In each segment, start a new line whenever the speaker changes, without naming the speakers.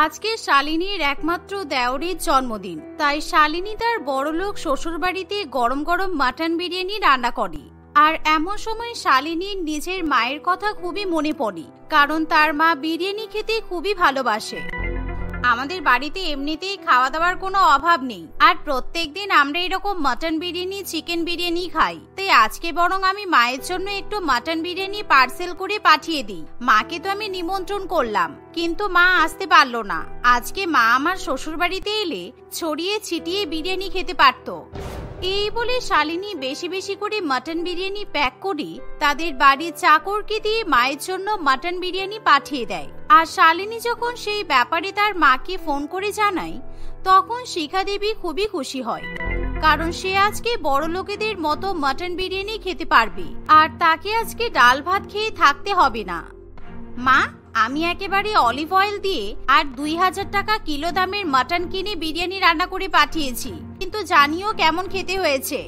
আজকে শালিনীর একমাত্র দেওরের জন্মদিন, তাই শালিনী তার বড়লোক শ্বশুর বাড়িতে গরম গরম মাটন বিরিয়ানি রান্না করে। আর এমন সময় শালিনীর নিজের মায়ের কথা খুবই মনে পড়ে, কারণ তার মা বিরিয়ানি খেতে খুবই ভালোবাসে। আমাদের বাড়িতে এমনিতেই খাওয়া দাওয়ার কোনো অভাব নেই, আর প্রত্যেকদিন আমরা এরকম মাটন বিরিয়ানি চিকেন বিরিয়ানি খাই। তাই আজকে বরং আমি মায়ের জন্য একটু মাটন বিরিয়ানি পার্সেল করে পাঠিয়ে দিই। মাকে তো আমি নিমন্ত্রণ করলাম, কিন্তু মা আসতে পারলো না। আজকে মা আমার শ্বশুর বাড়িতে এলে ছড়িয়ে ছিটিয়ে বিরিয়ানি খেতে পারতো। এই বলে শালিনী বেশি বেশি করে মাটন বিরিয়ানি প্যাক করে তাদের বাড়ির চাকরকে দিয়ে মায়ের জন্য মাটন বিরিয়ানি পাঠিয়ে দেয়। আর শালিনী যখন সেই ব্যাপারে তার মাকে ফোন করে জানায়, তখন শিখা দেবী খুবই খুশি হয়, কারণ সে আজকে বড় লোকেদের মতো মাটন বিরিয়ানি খেতে পারবে, আর তাকে আজকে ডাল ভাত খেয়ে থাকতে হবে না। মা, আমি একেবারে অলিভ অয়েল দিয়ে আর 2000 টাকা কিলো দামের মাটন কিনে বিরিয়ানি রান্না করে পাঠিয়েছি, কিন্তু জানিও কেমন খেতে হয়েছে।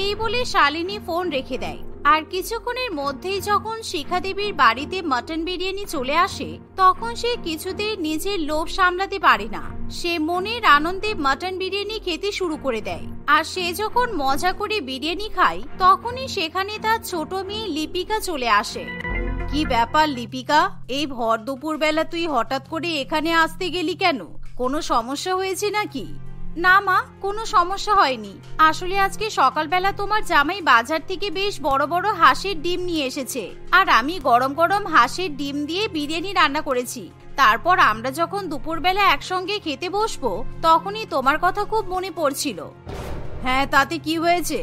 এই বলে শালিনী ফোন রেখে দেয়। আর কিছুক্ষণের মধ্যেই যখন শিখা দেবীর বাড়িতে মাটন বিরিয়ানি চলে আসে, তখন সে কিছুতেই নিজের লোভ সামলাতে পারে না। সে মনের আনন্দে মাটন বিরিয়ানি খেতে শুরু করে দেয়। আর সে যখন মজা করে বিরিয়ানি খায়, তখনই সেখানে তার ছোট মেয়ে লিপিকা চলে আসে। কি ব্যাপার লিপিকা, এই ভর দুপুর বেলা তুই হঠাৎ করে এখানে আসতে গেলি কেন? কোনো সমস্যা হয়েছে নাকি? না মা, কোনো সমস্যা হয়নি। আসলে আজকে সকালবেলা তোমার জামাই বাজার থেকে বেশ বড় বড় হাঁসের ডিম নিয়ে এসেছে, আর আমি গরম গরম হাঁসের ডিম দিয়ে বিরিয়ানি রান্না করেছি। তারপর আমরা যখন দুপুরবেলা একসঙ্গে খেতে বসবো, তখনই তোমার কথা খুব মনে পড়ছিল। হ্যাঁ, তাতে কি হয়েছে?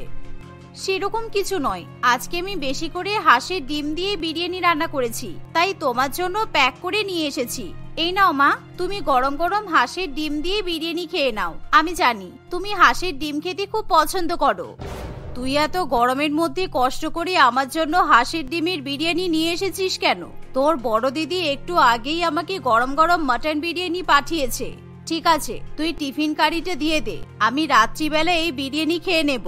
সেরকম কিছু নয়, আজকে আমি বেশি করে হাঁসের ডিম দিয়ে বিরিয়ানি রান্না করেছি, তাই তোমার জন্য প্যাক করে নিয়ে এসেছি। এই নাও মা, তুমি গরম গরম হাঁসের ডিম দিয়ে বিরিয়ানি খেয়ে নাও। আমি জানি তুমি হাঁসের ডিম খেতে খুব পছন্দ করো। তুই এত গরমের মধ্যে কষ্ট করে আমার জন্য হাঁসের ডিমের বিরিয়ানি নিয়ে এসেছিস কেন? তোর বড় দিদি একটু আগেই আমাকে গরম গরম মাটন বিরিয়ানি পাঠিয়েছে। ঠিক আছে, তুই টিফিন কারিটা দিয়ে দে, আমি রাত্রিবেলা এই বিরিয়ানি খেয়ে নেব।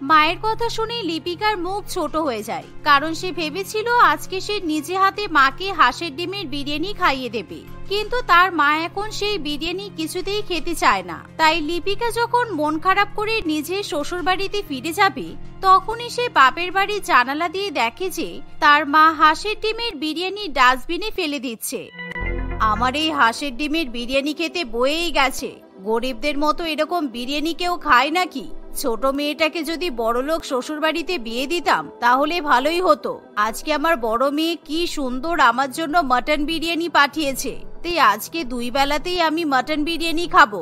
মায়ের কথা শুনে লিপিকার মুখ ছোট হয়ে যায়, কারণ সে ভেবেছিল আজকে সে নিজে হাতে মাকে হাঁসের ডিমের বিরিয়ানি খাইয়ে দেবে, কিন্তু তার মা এখন সেই বিরিয়ানি কিছুতেই খেতে চায় না। তাই লিপিকা যখন মন খারাপ করে নিজের শ্বশুর বাড়িতে ফিরে যাবে, তখনই সে বাপের বাড়ির জানালা দিয়ে দেখে যে তার মা হাঁসের ডিমের বিরিয়ানি ডাস্টবিনে ফেলে দিচ্ছে। আমার এই হাঁসের ডিমের বিরিয়ানি খেতে বয়েই গেছে। গরিবদের মতো এরকম বিরিয়ানি কেউ খায় নাকি? ছোট মেয়েটাকে যদি বড়লোক শ্বশুর বাড়িতে বিয়ে দিতাম তাহলে ভালোই হতো। আজকে আমার বড় মেয়ে কি সুন্দর আমার জন্য মাটন বিরিয়ানি পাঠিয়েছে, তাই আজকে 2 বেলাতেই আমি মাটন বিরিয়ানি খাবো।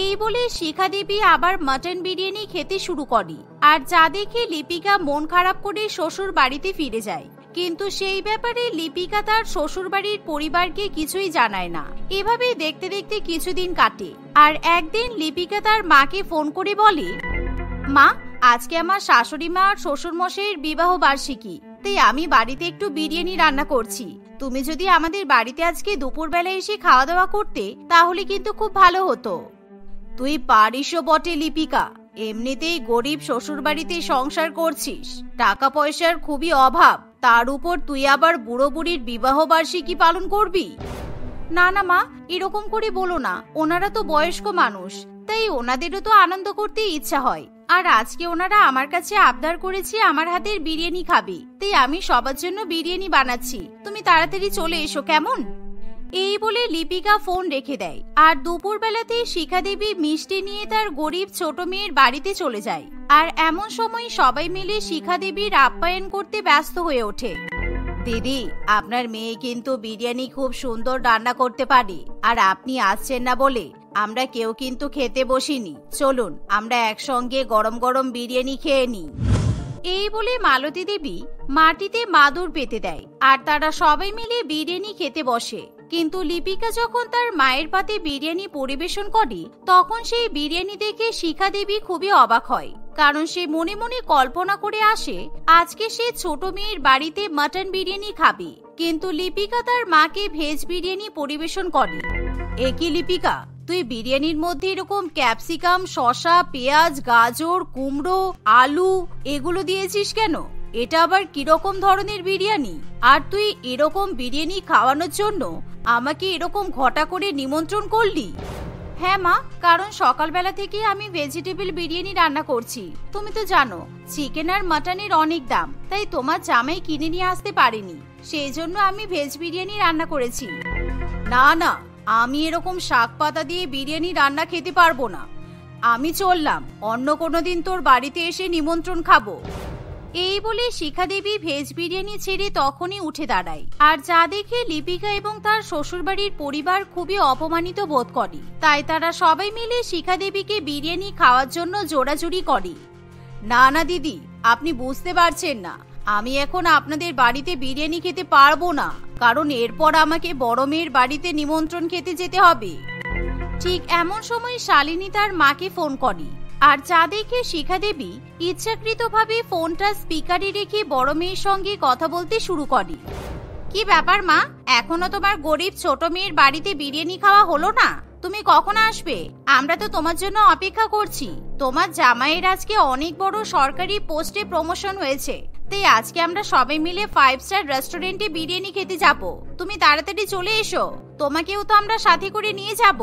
এই বলে শিখা দেবী আবার মাটন বিরিয়ানি খেতে শুরু করে। আর যা দেখে লিপিকা মন খারাপ করে শ্বশুর বাড়িতে ফিরে যায়, কিন্তু সেই ব্যাপারে লিপিকা তার শ্বশুর বাড়ির পরিবারকে কিছুই জানায় না। এভাবেই দেখতে দেখতে কিছুদিন কাটে। আর একদিন লিপিকা তার মাকে ফোন করে বলে, মা, আজকে আমার শাশুড়ি মা আর শ্বশুর মশাইয়ের বিবাহ বার্ষিকী, তাই আমি বাড়িতে একটু বিরিয়ানি রান্না করছি। তুমি যদি আমাদের বাড়িতে আজকে দুপুরবেলা এসে খাওয়া দাওয়া করতে, তাহলে কিন্তু খুব ভালো হতো। তুই পারিসও বটে লিপিকা, এমনিতেই গরিব শ্বশুর বাড়িতে সংসার করছিস, টাকা পয়সার খুবই অভাব, তার উপর তুই আবার বুড়ো বুড়ির বিবাহ বার্ষিকী পালন করবি। না না মা, এরকম করে বলো না, ওনারা তো বয়স্ক মানুষ, তাই ওনাদেরও তো আনন্দ করতে ইচ্ছা হয়। আর আজকে ওনারা আমার কাছে আবদার করেছে আমার হাতের বিরিয়ানি খাবে, তাই আমি সবার জন্য বিরিয়ানি বানাচ্ছি। তুমি তাড়াতাড়ি চলে এসো কেমন? এই বলে লিপিকা ফোন রেখে দেয়। আর দুপুর বেলাতেই শিখা দেবী মিষ্টি নিয়ে তার গরিব ছোট মেয়ের বাড়িতে চলে যায়। আর এমন সময় সবাই মিলে শিখা দেবীর আপ্যায়ন করতে ব্যস্ত হয়ে ওঠে। দিদি, আপনার মেয়ে কিন্তু বিরিয়ানি খুব সুন্দর রান্না করতে পারে, আর আপনি আসছেন না বলে আমরা কেউ কিন্তু খেতে বসিনি। চলুন আমরা একসঙ্গে গরম গরম বিরিয়ানি খেয়ে নিই। এই বলে মালতী দেবী মাটিতে মাদুর পেতে দেয়, আর তারা সবাই মিলে বিরিয়ানি খেতে বসে। কিন্তু লিপিকা যখন তার মায়ের পাতে বিরিয়ানি পরিবেশন করে, তখন সেই বিরিয়ানি দেখে শিখা দেবী খুবই অবাক হয়, কারণ সে মনে মনে কল্পনা করে আসে আজকে সে ছোট মেয়ের বাড়িতে মাটন বিরিয়ানি খাবে, কিন্তু লিপিকা তার মাকে ভেজ বিরিয়ানি পরিবেশন করে। একই লিপিকা, তুই বিরিয়ানির মধ্যে এরকম ক্যাপসিকাম, শসা, পেঁয়াজ, গাজর, কুমড়ো, আলু এগুলো দিয়েছিস কেন? এটা আবার কিরকম ধরনের বিরিয়ানি? আর তুই এরকম বিরিয়ানি খাওয়ানোর জন্য আমাকে এরকম ঘটা করে নিমন্ত্রণ করলি? হ্যাঁ মা, কারণ সকালবেলা থেকে আমি ভেজিটেবল বিরিয়ানি রান্না করছি। তুমি তো জানো চিকেন আর মাটনের অনেক দাম, তাই তোমার জামাই কিনে নিয়ে আসতে পারেনি, সেই জন্য আমি ভেজ বিরিয়ানি রান্না করেছি। না না, আমি এরকম শাক পাতা দিয়ে বিরিয়ানি রান্না খেতে পারবো না। আমি চললাম, অন্য কোনো দিন তোর বাড়িতে এসে নিমন্ত্রণ খাবো। এই বলে শিখা দেবী ভেজ বিরিয়ানি ছেড়ে তখনই উঠে দাঁড়ায়। আর যা দেখে লিপিকা এবং তার শ্বশুরবাড়ির পরিবার খুবই অপমানিত বোধ করে, তাই তারা সবাই মিলে শিখা দেবীকে বিরিয়ানি খাওয়ার জন্য জোরাজুরি করে। না না দিদি, আপনি বুঝতে পারছেন না, আমি এখন আপনাদের বাড়িতে বিরিয়ানি খেতে পারবো না, কারণ এরপর আমাকে বড় মেয়ের বাড়িতে নিমন্ত্রণ খেতে যেতে হবে। ঠিক এমন সময় শালিনী তার মাকে ফোন করে। আর যা দেখে শিখা দেবী ইচ্ছাকৃতভাবে ফোনটা স্পিকারে রেখে বড় মেয়ের সঙ্গে কথা বলতে শুরু করে। কি ব্যাপার মা, এখনো তোমার গরিব ছোট মেয়ের বাড়িতে বিরিয়ানি খাওয়া হলো না? তুমি কখন আসবে? আমরা তো তোমার জন্য অপেক্ষা করছি। তোমার জামাইয়ের আজকে অনেক বড় সরকারি পোস্টে প্রমোশন হয়েছে, তাই আজকে আমরা সবাই মিলে 5 স্টার রেস্টুরেন্টে বিরিয়ানি খেতে যাব। তুমি তাড়াতাড়ি চলে এসো, তোমাকেও তো আমরা সাথে করে নিয়ে যাব।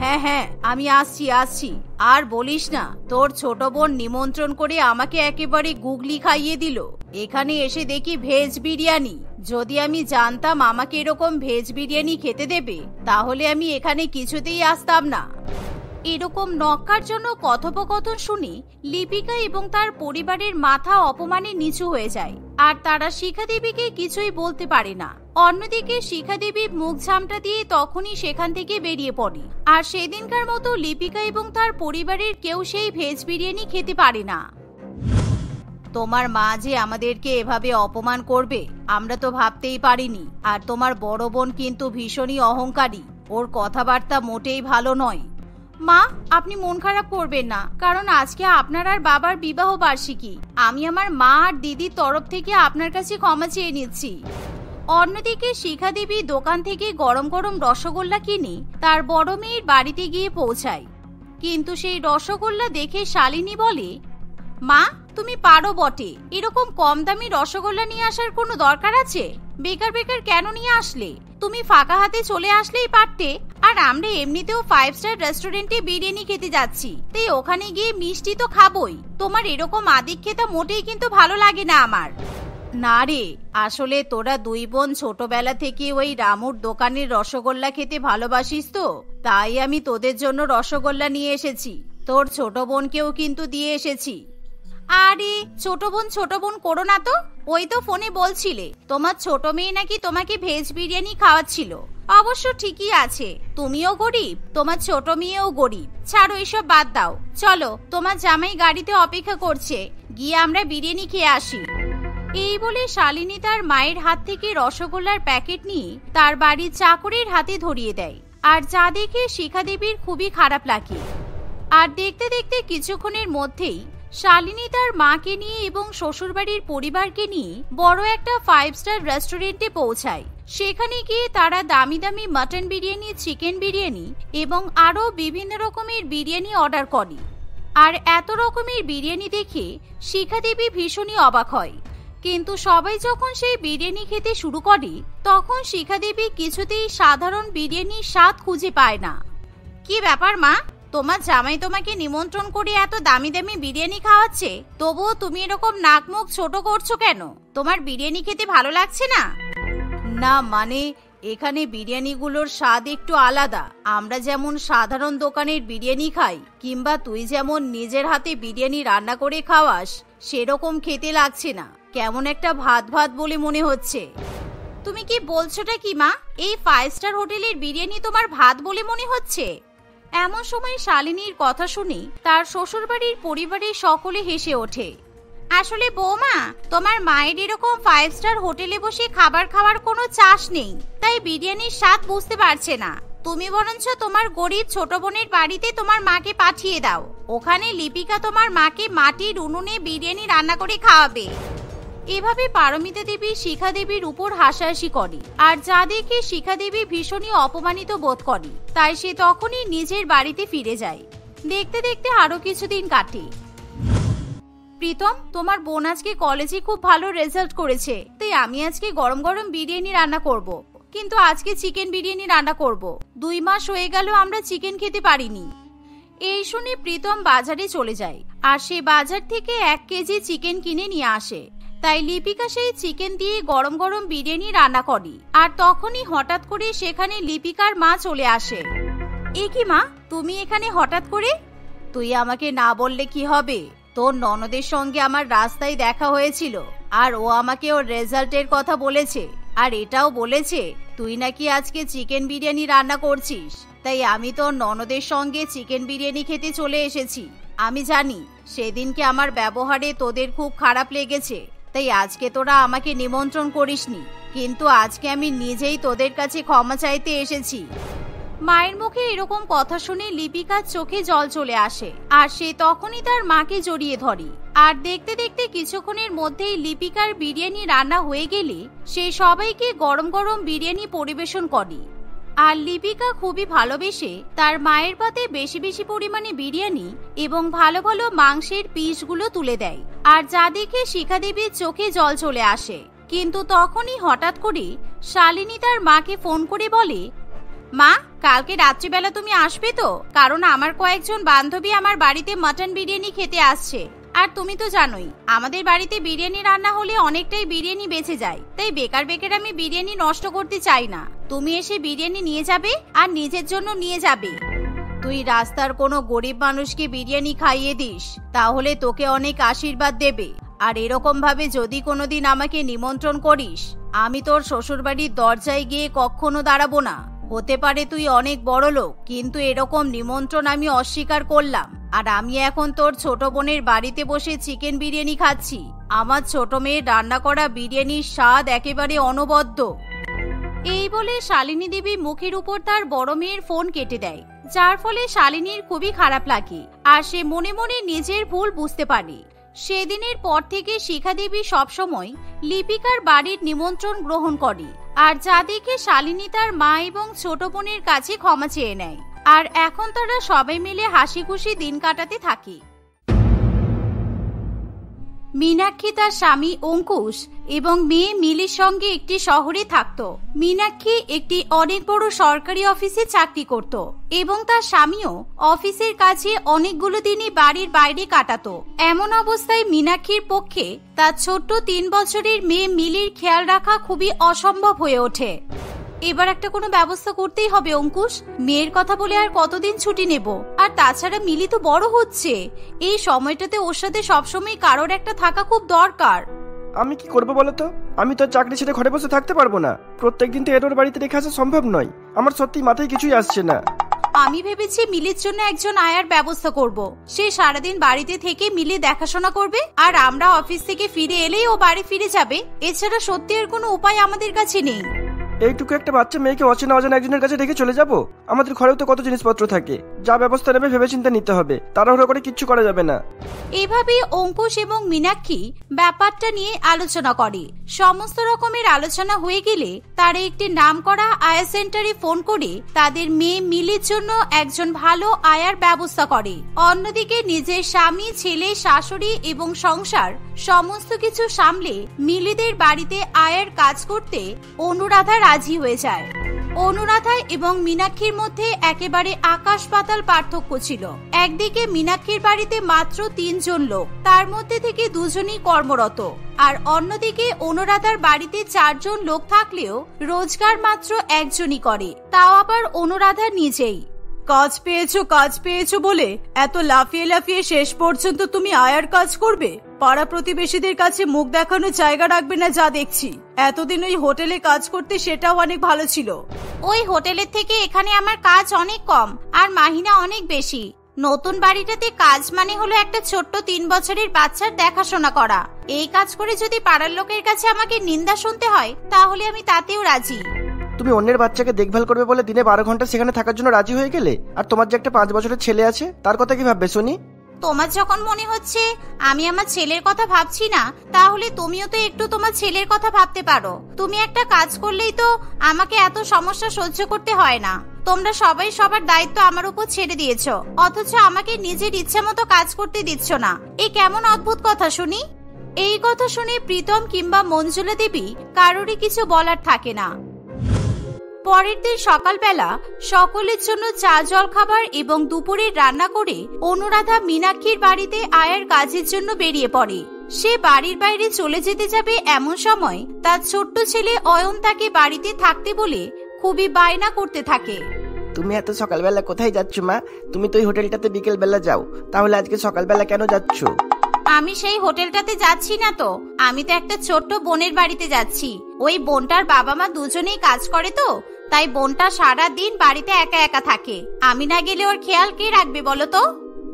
হ্যাঁ হ্যাঁ, আমি আসছি। আর বলিস না, তোর ছোট বোন নিমন্ত্রণ করে আমাকে একেবারে গুগলি খাইয়ে দিল। এখানে এসে দেখি ভেজ বিরিয়ানি। যদি আমি জানতাম আমাকে এরকম ভেজ বিরিয়ানি খেতে দেবে, তাহলে আমি এখানে কিছুতেই আসতাম না। এরকম নক্কার জন্য কথোপকথন শুনি লিপিকা এবং তার পরিবারের মাথা অপমানে নিচু হয়ে যায়, আর তারা শিখা দেবীকে কিছুই বলতে পারে না। অন্যদিকে শিখা দেবী মুখ ঝামটা দিয়ে তখনই সেখান থেকে বেরিয়ে পড়ে। আর সেদিনকার মতো লিপিকা এবং তার পরিবারের কেউ সেই ভেজ বিরিয়ানি খেতে পারে না। তোমার মা যে আমাদেরকে এভাবে অপমান করবে আমরা তো ভাবতেই পারিনি। আর তোমার বড় বোন কিন্তু ভীষণই অহংকারী, ওর কথাবার্তা মোটেই ভালো নয়। মা, আপনি মন খারাপ করবেন না, কারণ আজকে আপনার আর বাবার বিবাহ বার্ষিকী। আমি আমার মা আর দিদির তরফ থেকে আপনার কাছে ক্ষমা চেয়ে নিচ্ছি। অন্যদিকে শিখা দেবী দোকান থেকে গরম গরম রসগোল্লা কিনে তার বড় মেয়ের বাড়িতে গিয়ে পৌঁছায়। কিন্তু সেই রসগোল্লা দেখে শালিনী বলে, মা তুমি পারো বটে, এরকম কম দামি রসগোল্লা নিয়ে আসার কোনো দরকার আছে? বেকার বেকার কেন নিয়ে আসলে? তুমি ফাঁকা হাতে চলে আসলেই পারতে। আর আমরা এমনিতেও 5 স্টার রেস্টুরেন্টে বিরিয়ানি খেতে যাচ্ছি, তাই ওখানে গিয়ে মিষ্টি তো খাবোই। তোমার এরকম আদিক্ষেতা মোটেই কিন্তু ভালো লাগে না আমার। না রে, আসলে তোরা দুই বোন ছোটবেলা থেকে ওই রামুর দোকানের রসগোল্লা খেতে ভালোবাসিস তো, তাই আমি তোদের জন্য রসগোল্লা নিয়ে এসেছি। তোর ছোট বোনকেও কিন্তু দিয়ে এসেছি। আরে ছোট বোন করো না তো, ওই তো ফোনে বলছিলে তোমার ছোট মেয়ে নাকি তোমাকে ভেজ বিরিয়ানি খাওয়াচ্ছিল। অবশ্য ঠিকই আছে, তুমিও গরিব, তোমার ছোট মেয়েও গরিব। ছাড়ো, এসব বাদ দাও। চলো, তোমার জামাই গাড়িতে অপেক্ষা করছে, গিয়ে আমরা বিরিয়ানি খেয়ে আসি। এই বলে শালিনী তার মায়ের হাত থেকে রসগোল্লার প্যাকেট নিয়ে তার বাড়ির চাকরের হাতে ধরিয়ে দেয়। আর যা দেখে শিখা দেবীর খুবই খারাপ লাগে। আর দেখতে দেখতে কিছুক্ষণের মধ্যেই শালিনী তার মাকে নিয়ে এবং শ্বশুরবাড়ির পরিবারকে নিয়ে বড় একটা 5 স্টার রেস্টুরেন্টে পৌঁছায়। সেখানে গিয়ে তারা দামি দামি মাটন বিরিয়ানি, চিকেন বিরিয়ানি এবং আরো বিভিন্ন রকমের বিরিয়ানি অর্ডার করে। আর এত রকমের বিরিয়ানি দেখে শিখা দেবী ভীষণই অবাক হয়। কিন্তু সবাই যখন সেই বিরিয়ানি খেতে শুরু করে, তখন শিখা দেবী কিছুতেই সাধারণ বিরিয়ানির স্বাদ খুঁজে পায় না। কি ব্যাপার মা, তোমার জামাই তোমাকে নিমন্ত্রণ করে এত দামি দামি বিরিয়ানি খাওয়াচ্ছে, তবুও তুমি এরকম নাক মুখ ছোট করছো কেন? তোমার বিরিয়ানি খেতে ভালো লাগছে না? না মানে, এখানে বিরিয়ানিগুলোর স্বাদ একটু আলাদা। আমরা যেমন সাধারণ দোকানের বিরিয়ানি খাই, কিংবা তুই যেমন নিজের হাতে বিরিয়ানি রান্না করে খাওয়াস, সেরকম খেতে লাগছে না। কেমন একটা ভাত ভাত বলে মনে হচ্ছে। তুমি কি বলছোটা কি মা? এই 5 স্টার হোটেলের বিরিয়ানি তোমার ভাত বলে মনে হচ্ছে? এমন সময় শালিনীর কথা শুনে তার শ্বশুরবাড়ির পরিবারের সকলে হেসে ওঠে। আসলে বৌমা, তোমার মায়ের এরকম 5 স্টার হোটেলে বসে খাবার খাওয়ার কোনো চাষ নেই, তাই বিরিয়ানির স্বাদ বুঝতে পারছে না। তুমি বরঞ্চ তোমার গরিব ছোট বোনের বাড়িতে তোমার মাকে পাঠিয়ে দাও, ওখানে লিপিকা তোমার মাকে মাটির উনুনে বিরিয়ানি রান্না করে খাওয়াবে। এভাবে পারমিতা দেবী শিখা দেবীর উপর হাসাহাসি করে। আর যা দেখে শিখা দেবী ভীষণই অপমানিত বোধ করে, তাই সে তখনই নিজের বাড়িতে ফিরে যায়। দেখতে দেখতে আরো কিছুদিন কাটে। প্রীতম, তোমার বোন আজকে কলেজে খুব ভালো রেজাল্ট করেছে, তাই আমি আজকে গরম গরম বিরিয়ানি রান্না করব। কিন্তু আজকে চিকেন বিরিয়ানি রান্না করব। 2 মাস হয়ে গেল আমরা চিকেন খেতে পারিনি। এই শুনে প্রীতম বাজারে চলে যায় আর সে বাজার থেকে 1 কেজি চিকেন কিনে নিয়ে আসে। তাই লিপিকা সেই চিকেন দিয়ে গরম গরম বিরিয়ানি রান্না করে। আর তখনই হঠাৎ করে সেখানে লিপিকার মা চলে আসে। এ কি মা, তুমি এখানে হঠাৎ করে? তুই আমাকে না বললে কি হবে? তোর ননদের সঙ্গে আমার রাস্তায় দেখা হয়েছিল আর ও আমাকে ওর রেজাল্টের কথা বলেছে, আর এটাও বলেছে তুই নাকি আজকে চিকেন বিরিয়ানি রান্না করছিস। তাই আমি তোর ননদের সঙ্গে চিকেন বিরিয়ানি খেতে চলে এসেছি। আমি জানি সেদিনকে আমার ব্যবহারে তোদের খুব খারাপ লেগেছে, তাই আজকে তোরা আমাকে নিমন্ত্রণ করিসনি, কিন্তু আজকে আমি নিজেই তোদের কাছে ক্ষমা চাইতে এসেছি। মায়ের মুখে এরকম কথা শুনে লিপিকার চোখে জল চলে আসে আর সে তখনই তার মাকে জড়িয়ে ধরে। আর দেখতে দেখতে কিছুক্ষণের মধ্যেই লিপিকার বিরিয়ানি রান্না হয়ে গেলে সে সবাইকে গরম গরম বিরিয়ানি পরিবেশন করে। আর লিপিকা খুবই ভালোবেসে তার মায়ের পাতে বেশি বেশি পরিমাণে বিরিয়ানি এবং ভালো ভালো মাংসের পিসগুলো তুলে দেয়। আর যা দেখে শিখা দেবীর চোখে জল চলে আসে। কিন্তু তখনই হঠাৎ করে শালিনী তার মাকে ফোন করে বলে, মা, কালকে রাত্রিবেলা তুমি আসবে তো? কারণ আমার কয়েকজন বান্ধবী আমার বাড়িতে মটন বিরিয়ানি খেতে আসছে। আর তুমি তো জানোই আমাদের বাড়িতে বিরিয়ানি রান্না হলে অনেকটাই বিরিয়ানি বেঁচে যায়, তাই বেকার বেকার আমি বিরিয়ানি নষ্ট করতে চাই না। তুমি এসে বিরিয়ানি নিয়ে যাবে আর নিজের জন্য নিয়ে যাবে। তুই রাস্তার কোনো গরিব মানুষকে বিরিয়ানি খাইয়ে দিস, তাহলে তোকে অনেক আশীর্বাদ দেবে। আর এরকম ভাবে যদি কোনোদিন আমাকে নিমন্ত্রণ করিস, আমি তোর শ্বশুরবাড়ির দরজায় গিয়ে কখনো দাঁড়াবো না। হতে পারে তুই অনেক বড় লোক, কিন্তু এরকম নিমন্ত্রণ আমি অস্বীকার করলাম। আর আমি এখন তোর ছোট বোনের বাড়িতে বসে চিকেন বিরিয়ানি খাচ্ছি। আমার ছোট মেয়ের রান্না করা বিরিয়ানির স্বাদ একেবারে অনবদ্য। এই বলে শালিনী দেবী মুখের উপর তার বড় মেয়ের ফোন কেটে দেয়, যার ফলে শালিনীর খুবই খারাপ লাগে আর সে মনে মনে নিজের ভুল বুঝতে পারে। সেদিনের পর থেকে শিখা দেবী সবসময় লিপিকার বাড়ির নিমন্ত্রণ গ্রহণ করে। আর যা দেখে শালিনী তার মা এবং ছোট বোনের কাছে ক্ষমা চেয়ে নেয়। আর এখন তারা সবাই মিলে হাসি খুশি দিন কাটাতে থাকে। মীনাক্ষী তার স্বামী অঙ্কুশ এবং মেয়ে মিলির সঙ্গে একটি শহরে থাকত। মীনাক্ষী একটি অনেক বড় সরকারি অফিসে চাকরি করত এবং তার স্বামীও অফিসের কাছে অনেকগুলো দিনই বাড়ির বাইরে কাটাতো। এমন অবস্থায় মীনাক্ষীর পক্ষে তার ছোট্ট 3 বছরের মেয়ে মিলির খেয়াল রাখা খুবই অসম্ভব হয়ে ওঠে। এবার একটা কোনো ব্যবস্থা করতেই হবে অঙ্কুশ। মেয়ের কথা বলে আর কতদিন ছুটি নেব? আর তাছাড়া মিলি তো বড় হচ্ছে, এই সময়টাতে ওর সাথে সবসময় কারোর একটা থাকা খুব দরকার।
আমি কি করবো বলো তো? আমি তো চাকরি ছেড়ে ঘরে বসে থাকতে পারবো না। প্রত্যেকদিন তো এর বাড়িতে রেখে আসা সম্ভব নয়। আমার সত্যি মাথায় কিছুই আসছে না।
আমি ভেবেছি মিলির জন্য একজন আয়ার ব্যবস্থা করব। সে সারাদিন বাড়িতে থেকে মিলি দেখাশোনা করবে আর আমরা অফিস থেকে ফিরে এলেই ও বাড়ি ফিরে যাবে। এছাড়া সত্যি আর কোনো উপায় আমাদের কাছে নেই।
এইটুকু একটা বাচ্চা মেয়েকে অচেনা অজানা একজনের কাছে রেখে চলে যাব? আমাদের ঘরেও তো কত জিনিসপত্র থাকে। যা ব্যবস্থা নেবে ভেবেচিন্তে নিতে হবে, তাড়াহুড়ো করে কিচ্ছু করা যাবে না।
এভাবেই অঙ্কুশ এবং মীনাক্ষী ব্যাপারটা নিয়ে আলোচনা করে। সমস্ত রকমের আলোচনা হয়ে গেলে তারা একটি নামকরা আয়া সেন্টারে ফোন করে তাদের মেয়ে মিলির জন্য একজন ভালো আয়ার ব্যবস্থা করে। অন্যদিকে নিজের স্বামী, ছেলে, শাশুড়ি এবং সংসার সমস্ত কিছু সামলে মিলিদের বাড়িতে আয়ার কাজ করতে অনুরাধা রাজি হয়ে যায়। অনুরাধা এবং মীনাক্ষীর মধ্যে একেবারে আকাশ পাতাল পার্থক্য ছিল। একদিকে মীনাক্ষীর বাড়িতে মাত্র 3 জন লোক, তার মধ্যে থেকে 2 জনই কর্মরত। আর অন্যদিকে অনুরাধার বাড়িতে 4 জন লোক থাকলেও রোজগার মাত্র একজনই করে, তাও আবার অনুরাধা নিজেই। কাজ পেয়েছো বলে এত লাফিয়ে লাফিয়ে শেষ পর্যন্ত তুমি আয়ার কাজ করবে? পাড়া প্রতিবেশীদের কাছে মুখ দেখানোর জায়গা রাখবে না যা দেখছি। এতদিন ওই হোটেলে কাজ করতে, সেটাও অনেক ভালো ছিল। ওই হোটেলের থেকে এখানে আমার কাজ অনেক কম আর মাহিনা অনেক বেশি। নতুন বাড়িটাতে কাজ মানে হলো একটা ছোট্ট 3 বছরের বাচ্চার দেখাশোনা করা। এই কাজ করে যদি পাড়ার লোকের কাছে আমাকে নিন্দা শুনতে হয় তাহলে আমি তাতেও রাজি।
তুমি অন্যের বাচ্চাকে দেখভাল করবে বলে দিনে 12 ঘন্টা সেখানে থাকার জন্য রাজি হয়ে গেলে, আর তোমার যে একটা 5 বছরের ছেলে আছে তার কথা কি ভাববে শুনি?
তোমার যখন মনে হচ্ছে আমি আমার ছেলের কথা ভাবছি না, তাহলে তুমিও তো একটু তোমার ছেলের কথা ভাবতে পারো। তুমি একটা কাজ করলেই তো আমাকে এত সমস্যা সহ্য করতে হয় না। তোমরা সবাই সবার দায়িত্ব আমার উপর ছেড়ে দিয়েছো, অথচ আমাকে নিজের ইচ্ছা মতো কাজ করতে দিচ্ছ না। এ কেমন অদ্ভুত কথা শুনি। এই কথা শুনে প্রীতম কিংবা মঞ্জুলা দেবী কারোরই কিছু বলার থাকে না। পরের দিন সকালবেলা সকলের জন্য চা জল খাবার এবং দুপুরের রান্না করে অনুরাধা মীনাক্ষীর বাড়িতে আয়ার কাজের জন্য বেরিয়ে পড়ে। সে বাড়ির বাইরে চলে যেতে যাবে এমন সময় তার ছোট্ট ছেলে অয়ন তাকে বাড়িতে থাকতে বলে খুবই বায়না করতে থাকে।
তুমি এত সকালবেলা কোথায় যাচ্ছ মা? তুমি তো ওই হোটেলটাতে বিকেল বেলা যাও, তাহলে আজকে সকালবেলা কেন যাচ্ছ?
আমি সেই হোটেলটাতে যাচ্ছি না তো, আমি তো একটা ছোট্ট বোনের বাড়িতে যাচ্ছি। ওই বোনটার বাবা মা দুজনেই কাজ করে তো, তাই বোনটা সারা দিন বাড়িতে একা একা থাকে। আমি না গেলে ওর খেয়াল কে রাখবে বলো তো?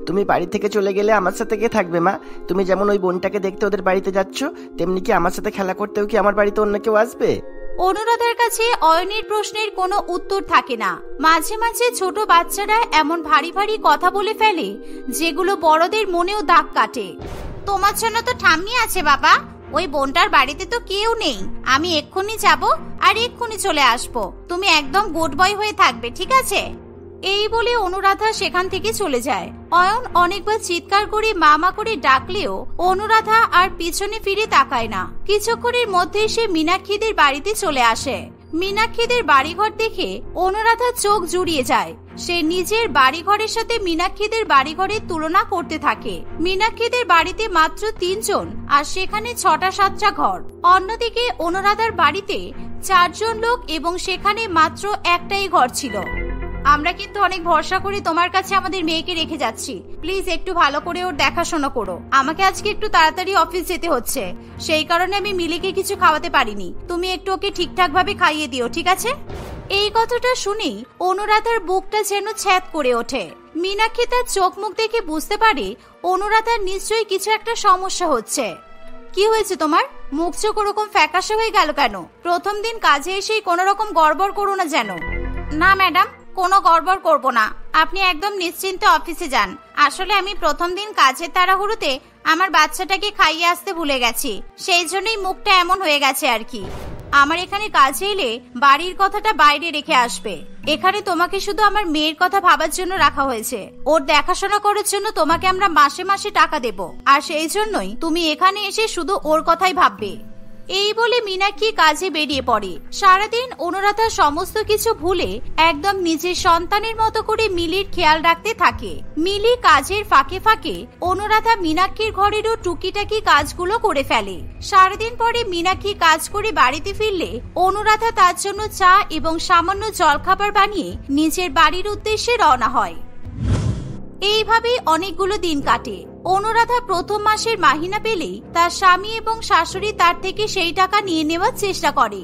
তুমি বাড়ি থেকে চলে গেলে আমার সাথে কে থাকবে মা? তুমি যেমন ওই বোনটাকে দেখতে ওদের বাড়িতে যাচ্ছ, তেমনি কি আমার সাথে খেলা করতেও কি আমার বাড়িতে অন্য কেউ আসবে?
অনুরাধার কাছে অয়নের প্রশ্নের কোনো উত্তর থাকে না। মাঝে মাঝে ছোট বাচ্চারা এমন ভারী ভারী কথা বলে ফেলে যেগুলো বড়দের মনেও দাগ কাটে। তোমার জন্য তো ঠাম্মি আছে বাবা, ওই বোনটার বাড়িতে তো কেউ নেই। আমি এক্ষুনি যাব আর এক্ষুনি চলে আসবো। তুমি একদম গুড বয় হয়ে থাকবে, ঠিক আছে? এই বলে অনুরাধা সেখান থেকে চলে যায়। অয়ন অনেকবার চিৎকার করে মামা করে ডাকলেও অনুরাধা আর পিছনে ফিরে তাকায় না। কিছুক্ষণের মধ্যে সে মীনাক্ষীদের বাড়িতে চলে আসে। মীনাক্ষীদের বাড়িঘর দেখে অনুরাধা চোখ জুড়িয়ে যায়। সে নিজের বাড়িঘরের সাথে মীনাক্ষীদের বাড়িঘরের তুলনা করতে থাকে। মীনাক্ষীদের বাড়িতে মাত্র 3 জন, আর সেখানে 6টা-7টা ঘর। অন্যদিকে অনুরাধার বাড়িতে 4 জন লোক এবং সেখানে মাত্র একটাই ঘর ছিল। আমরা কিন্তু অনেক ভরসা করে তোমার কাছে আমাদের মেয়েকে রেখে যাচ্ছি, প্লিজ একটু ভালো করে ওর দেখাশোনা করো। আমাকে আজকে একটু তাড়াতাড়ি অফিস যেতে হচ্ছে, সেই কারণে আমি মিলিকে কিছু খাওয়াতে পারিনি। তুমি একটু ওকে ঠিকঠাক ভাবে খাইয়ে দিও, ঠিক আছে? এই কথাটা শুনেই অনুরাধার বুকটা যেন ছ্যাদ করে ওঠে। মীনাক্ষী তার চোখ মুখ দেখে বুঝতে পারে অনুরাধার নিশ্চয়ই কিছু একটা সমস্যা হচ্ছে। কি হয়েছে তোমার? মুখ চোখ ওরকম ফ্যাকাশে হয়ে গেল কেন? প্রথম দিন কাজে এসেই কোনো রকম গড়বড় করো না যেন। না ম্যাডাম, কোনো গড়বড় করব না, আপনি একদম নিশ্চিন্তে অফিসে যান। আসলে আমি প্রথম দিন কাজের তাড়াহুড়োতে আমার বাচ্চাটাকে খাইয়ে আসতে ভুলে গেছি, সেই জন্যই মুখটা এমন হয়ে গেছে আর কি। আমার এখানে কাজে এলে বাড়ির কথাটা বাইরে রেখে আসবে। এখানে তোমাকে শুধু আমার মেয়ের কথা ভাবার জন্য রাখা হয়েছে। ওর দেখাশোনা করার জন্য তোমাকে আমরা মাসে মাসে টাকা দেব, আর সেই জন্যই তুমি এখানে এসে শুধু ওর কথাই ভাববে। এই বলে মীনাক্ষী কাজে বেরিয়ে পড়ে। সারাদিন অনুরাধা সমস্ত কিছু ভুলে একদম নিজের সন্তানের মতো করে মিলির খেয়াল রাখতে থাকে। মিলি কাজের ফাঁকে ফাঁকে অনুরাধা মীনাক্ষীর ঘরেরও টুকিটাকি কাজগুলো করে ফেলে। সারাদিন পরে মীনাক্ষী কাজ করে বাড়িতে ফিরলে অনুরাধা তার জন্য চা এবং সামান্য জলখাবার বানিয়ে নিজের বাড়ির উদ্দেশ্যে রওনা হয়। এইভাবেই অনেকগুলো দিন কাটে। অনুরাধা প্রথম মাসের মাহিনা পেলেই তার স্বামী এবং শাশুড়ি তার থেকে সেই টাকা নিয়ে নেওয়ার চেষ্টা করে।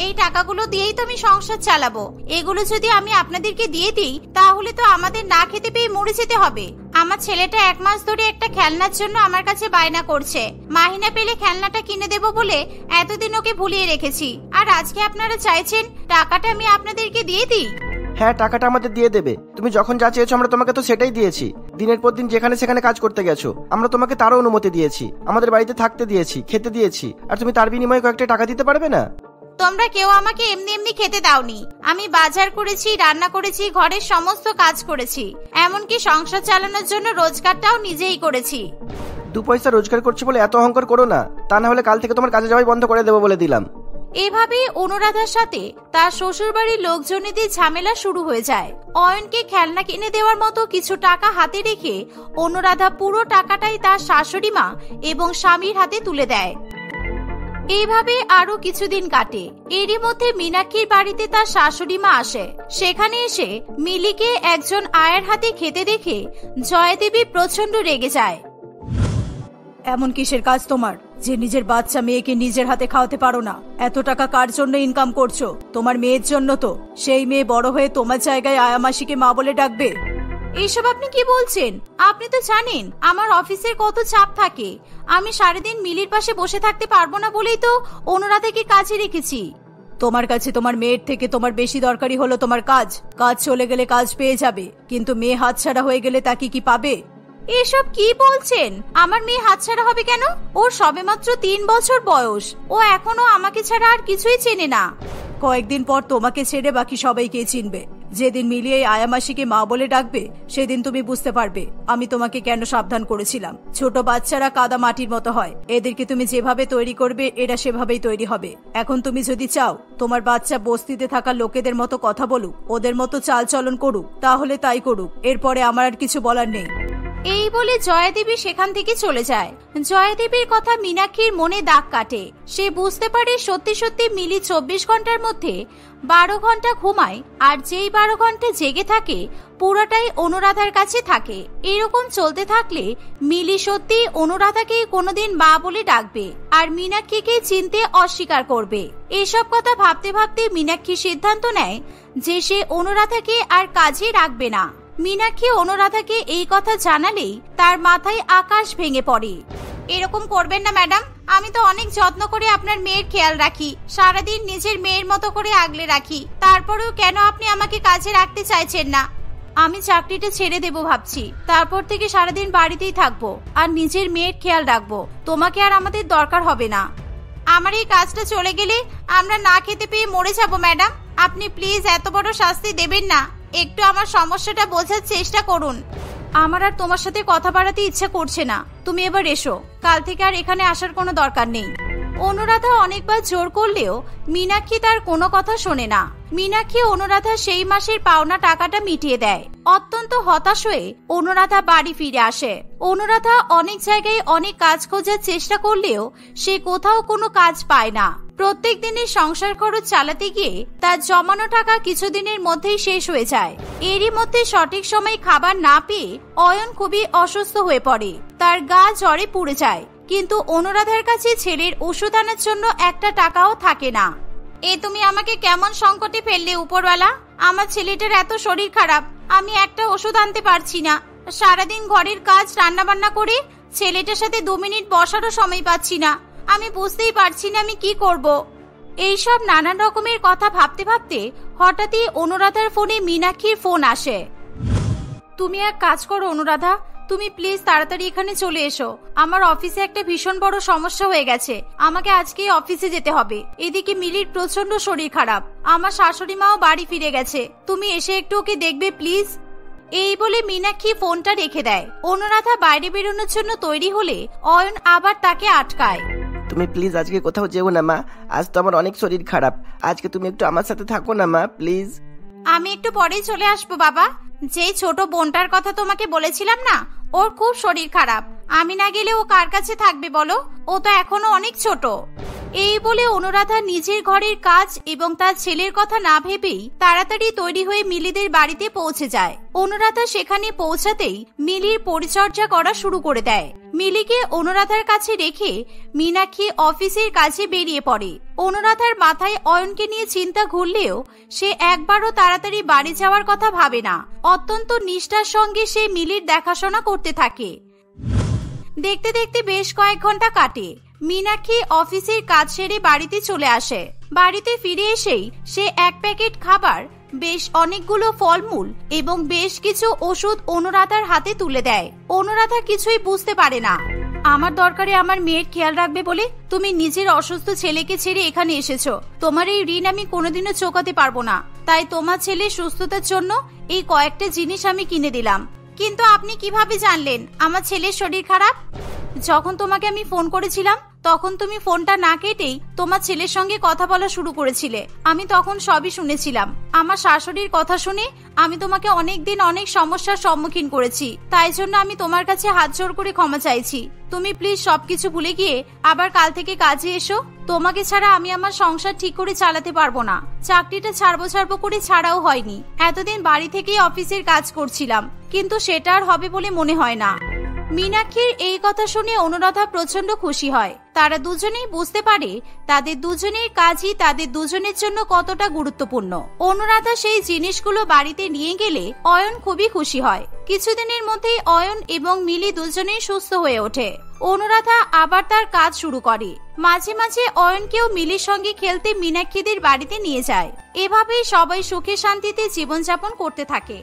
এই টাকাগুলো দিয়েই তো আমি সংসার চালাবো, এগুলো যদি আমি আপনাদেরকে দিয়ে দিই তাহলে তো আমাদের না খেতে পেয়ে মরে যেতে হবে। আমার ছেলেটা 1 মাস ধরে একটা খেলনার জন্য আমার কাছে বায়না করছে। মাহিনা পেলে খেলনাটা কিনে দেব বলে এতদিন ওকে ভুলিয়ে রেখেছি, আর আজকে আপনারা চাইছেন টাকাটা আমি আপনাদেরকে দিয়ে দিই।
হ্যাঁ, টাকাটা আমাদের দিয়ে দেবে। তুমি যখন যা চেয়েছো আমরা তোমাকে তো সেটাই দিয়েছি। দিনের পর দিন যেখানে সেখানে কাজ করতে গেছো, আমরা তোমাকে তারও অনুমতি দিয়েছি, আমাদের বাড়িতে থাকতে দিয়েছি, খেতে দিয়েছি, আর তুমি তার বিনিময়ে কয়েকটা টাকা দিতে পারবে না?
তোমরা কেউ আমাকে এমনি এমনি খেতে দাওনি। আমি বাজার করেছি, রান্না করেছি, ঘরের সমস্ত কাজ করেছি, এমনকি সংসার চালানোর জন্য রোজগারটাও নিজেই করেছি।
2 পয়সা রোজগার করছো বলে এত অহংকার করো না, তা না হলে কাল থেকে তোমার কাজে যাওয়াই বন্ধ করে দেবো বলে দিলাম।
এভাবে অনুরাধার সাথে তার শ্বশুরবাড়ির লোকজনেদের ঝামেলা শুরু হয়ে যায়। অয়নকে খেলনা কিনে দেওয়ার মতো কিছু টাকা হাতে রেখে অনুরাধা পুরো টাকাটাই তার শাশুড়ি মা এবং স্বামীর হাতে তুলে দেয়। এইভাবে আরো কিছুদিন কাটে। এরই মধ্যে মীনাক্ষীর বাড়িতে তার শাশুড়ি মা আসে। সেখানে এসে মিলিকে একজন আয়ের হাতে খেতে দেখে জয়াদেবী প্রচন্ড রেগে যায়।
এমন কিসের কাজ তোমার যে নিজের বাচ্চা মেয়েকে নিজের হাতে খাওয়াতে পারো না? এত টাকা কার জন্য ইনকাম করছো? তোমার মেয়ের জন্য তো। সেই মেয়ে বড় হয়ে তোমার জায়গায় আয়া মাসিকে মা বলে ডাকবে।
এইসব আপনি কি বলছেন? আপনি তো জানেন আমার অফিসের কত চাপ থাকে। আমি সারাদিন মিলির পাশে বসে থাকতে পারবো না বলেই তো অনুরাধাকে কাজে রেখেছি।
তোমার কাছে তোমার মেয়ের থেকে তোমার বেশি দরকারি হলো তোমার কাজ। কাজ চলে গেলে কাজ পেয়ে যাবে, কিন্তু মেয়ে হাতছাড়া হয়ে গেলে তাকে কি পাবে?
এসব কি বলছেন? আমার মেয়ে হাতছাড়া হবে কেন? ওর সবেমাত্র 3 বছর বয়স, ও এখনো আমাকে ছাড়া আর কিছুই চেনে না।
কয়েকদিন পর তোমাকে ছেড়ে বাকি সবাইকে চিনবে। যেদিন মিলি এই আয়ামাসিকে মা বলে ডাকবে সেদিন তুমি বুঝতে পারবে আমি তোমাকে কেন সাবধান করেছিলাম। ছোট বাচ্চারা কাদা মাটির মতো হয়, এদেরকে তুমি যেভাবে তৈরি করবে এরা সেভাবেই তৈরি হবে। এখন তুমি যদি চাও তোমার বাচ্চা বস্তিতে থাকা লোকেদের মতো কথা বলুক, ওদের মতো চালচলন করুক, তাহলে তাই করুক, এরপরে আমার আর কিছু বলার নেই।
এই বলে জয়াদেবী সেখান থেকে চলে যায়। জয়াদেবীর কথা মীনাক্ষীর মনে দাগ কাটে। সে বুঝতে পারে সত্যি সত্যি মিলি 24 ঘন্টার মধ্যে 12 ঘন্টা ঘুমায়, আর যেই 12 ঘন্টা জেগে থাকে পুরোটাই অনুরাধার কাছে থাকে। এরকম চলতে থাকলে মিলি সত্যি অনুরাধাকে কোনোদিন মা বলে ডাকবে আর মীনাক্ষীকে চিনতে অস্বীকার করবে। এসব কথা ভাবতে ভাবতে মীনাক্ষী সিদ্ধান্ত নেয় যে সে অনুরাধাকে আর কাজে রাখবে না। মীনাক্ষী অনুরাধাকে এই কথা জানালেই তার মাথায় আকাশ ভেঙে পড়ে। এরকম করবেন না ম্যাডাম, আমি তো অনেক যত্ন করে আপনার মেয়ের খেয়াল রাখি, সারাদিন নিজের মেয়ের মতো করে আগলে রাখি, তারপরেও কেন আপনি আমাকে কাজে রাখতে চাইছেন না? আমি চাকরিটা ছেড়ে দেব ভাবছি, তারপর থেকে সারাদিন বাড়িতেই থাকবো আর নিজের মেয়ের খেয়াল রাখবো। তোমাকে আর আমাদের দরকার হবে না। আমার এই কাজটা চলে গেলে আমরা না খেতে পেয়ে মরে যাব ম্যাডাম। আপনি প্লিজ এত বড় শাস্তি দেবেন না, একটু আমার সমস্যাটা বোঝার চেষ্টা করুন। আমার আর তোমার সাথে কথা বাড়াতে ইচ্ছা করছে না, তুমি এবার এসো, কাল থেকে আর এখানে আসার কোনো দরকার নেই। অনুরাধা অনেকবার জোর করলেও মীনাক্ষী তার কোনো কথা শোনে না। মীনাক্ষী অনুরাধা সেই মাসের পাওনা টাকাটা মিটিয়ে দেয়। অত্যন্ত হতাশ হয়ে অনুরাধা বাড়ি ফিরে আসে। অনুরাধা অনেক জায়গায় অনেক কাজ খোঁজার চেষ্টা করলেও সে কোথাও কোনো কাজ পায় না। প্রত্যেক দিনের সংসার খরচ চালাতে গিয়ে তার জমানো টাকা কিছুদিনের মধ্যেই শেষ হয়ে যায়। এরই মধ্যে সঠিক সময় খাবার না পেয়ে অয়ন খুবই অসুস্থ হয়ে পড়ে। তার গা জ্বরে পুড়ে যায়, কিন্তু অনুরাধার কাছে ছেলের ওষুধ আনার জন্য একটা টাকাও থাকে না। এ তুমি আমাকে কেমন সংকটে ফেললে উপরওয়ালা? আমার ছেলেটার এত শরীর খারাপ, আমি একটা ওষুধ আনতে পারছি না। সারাদিন ঘরের কাজ রান্না বান্না করে ছেলেটার সাথে 2 মিনিট বসারও সময় পাচ্ছি না। আমি বুঝতেই পারছি না আমি কি করব। এইসব নানান রকমের কথা ভাবতে ভাবতে হঠাৎই অনুরাধার ফোনে মীনাক্ষীর ফোন আসে। তুমি এক কাজ করো অনুরাধা, তুমি প্লিজ তাড়াতাড়ি এখানে চলে এসো। আমার অফিসে একটা ভীষণ বড় সমস্যা হয়ে গেছে, আমাকে আজকেই অফিসে যেতে হবে। এদিকে মিলির প্রচন্ড শরীর খারাপ, আমার শাশুড়ি মাও বাড়ি ফিরে গেছে, তুমি এসে একটু ওকে দেখবে প্লিজ। এই বলে মীনাক্ষী ফোনটা রেখে দেয়। অনুরাধা বাইরে বেরোনোর জন্য তৈরি হলে অয়ন আবার তাকে আটকায়।
তুমি প্লিজ আজকে কোথাও যেও না মা, আজ তো আমার অনেক শরীর খারাপ, আজকে তুমি একটু আমার সাথে থাকো না মা প্লিজ।
আমি একটু পরেই চলে আসবো বাবা। যেই ছোট বোনটার কথা তোমাকে বলেছিলাম না, ওর খুব শরীর খারাপ, আমি না গেলে ও কার কাছে থাকবে বলো? ও তো এখনো অনেক ছোট। এই বলে অনুরাধা নিজের ঘরের কাজ এবং তার ছেলের কথা না ভেবেই তাড়াতাড়ি তৈরি হয়ে মিলিদের বাড়িতে পৌঁছে যায়। অনুরাধা সেখানে পৌঁছাতেই মিলির পরিচর্যা করা শুরু করে দেয়। মিলিকে অনুরাধার কাছে রেখে মীনাক্ষী অফিসের কাজে বেরিয়ে পড়ে। অনুরাধার মাথায় অয়নকে নিয়ে চিন্তা ঘুরলেও সে একবারও তাড়াতাড়ি বাড়ি যাওয়ার কথা ভাবে না। অত্যন্ত নিষ্ঠার সঙ্গে সে মিলির দেখাশোনা করতে থাকে। দেখতে দেখতে বেশ কয়েক ঘন্টা কাটে। মীনাক্ষী অফিসের কাজ সেরে বাড়িতে চলে আসে। বাড়িতে ফিরে এসেই সে 1 প্যাকেট খাবার, বেশ অনেকগুলো ফলমূল এবং বেশ কিছু ওষুধ অনুরাধার হাতে তুলে দেয়। অনুরাধা কিছুই বুঝতে পারে না। আমার দরকারে আমার মেয়ের খেয়াল রাখবে বলে তুমি নিজের অসুস্থ ছেলেকে ছেড়ে এখানে এসেছো। তোমার এই ঋণ আমি কোনোদিনও চোকাতে পারবো না, তাই তোমার ছেলের সুস্থতার জন্য এই কয়েকটা জিনিস আমি কিনে দিলাম। কিন্তু আপনি কিভাবে জানলেন আমার ছেলের শরীর খারাপ? যখন তোমাকে আমি ফোন করেছিলাম তখন তুমি ফোনটা না কেটেই তোমার ছেলের সঙ্গে কথা বলা শুরু করেছিলে। আমি তখন সবই শুনেছিলাম। আমার শাশুড়ির কথা শুনে আমি তোমাকে অনেকদিন অনেক সমস্যার সম্মুখীন করেছি, তাই জন্য আমি তোমার কাছে হাত জোর করে ক্ষমা চাইছি। তুমি প্লিজ সবকিছু ভুলে গিয়ে আবার কাল থেকে কাজে এসো। তোমাকে ছাড়া আমি আমার সংসার ঠিক করে চালাতে পারবো না। চাকরিটা ছাড়বো করে ছাড়াও হয়নি। এতদিন বাড়ি থেকেই অফিসের কাজ করছিলাম, কিন্তু সেটা আর হবে বলে মনে হয় না। মীনাক্ষীর এই কথা শুনে অনুরাধা প্রচন্ড খুশি হয়। তারা দুজনেই বুঝতে পারে তাদের দুজনের কাজই তাদের দুজনের জন্য কতটা গুরুত্বপূর্ণ। অনুরাধা সেই জিনিসগুলো বাড়িতে নিয়ে গেলে অয়ন খুবই খুশি হয়। কিছুদিনের মধ্যেই অয়ন এবং মিলি দুজনেই সুস্থ হয়ে ওঠে। অনুরাধা আবার তার কাজ শুরু করে। মাঝে মাঝে অয়নকেও মিলির সঙ্গে খেলতে মীনাক্ষীদের বাড়িতে নিয়ে যায়। এভাবেই সবাই সুখে শান্তিতে জীবনযাপন করতে থাকে।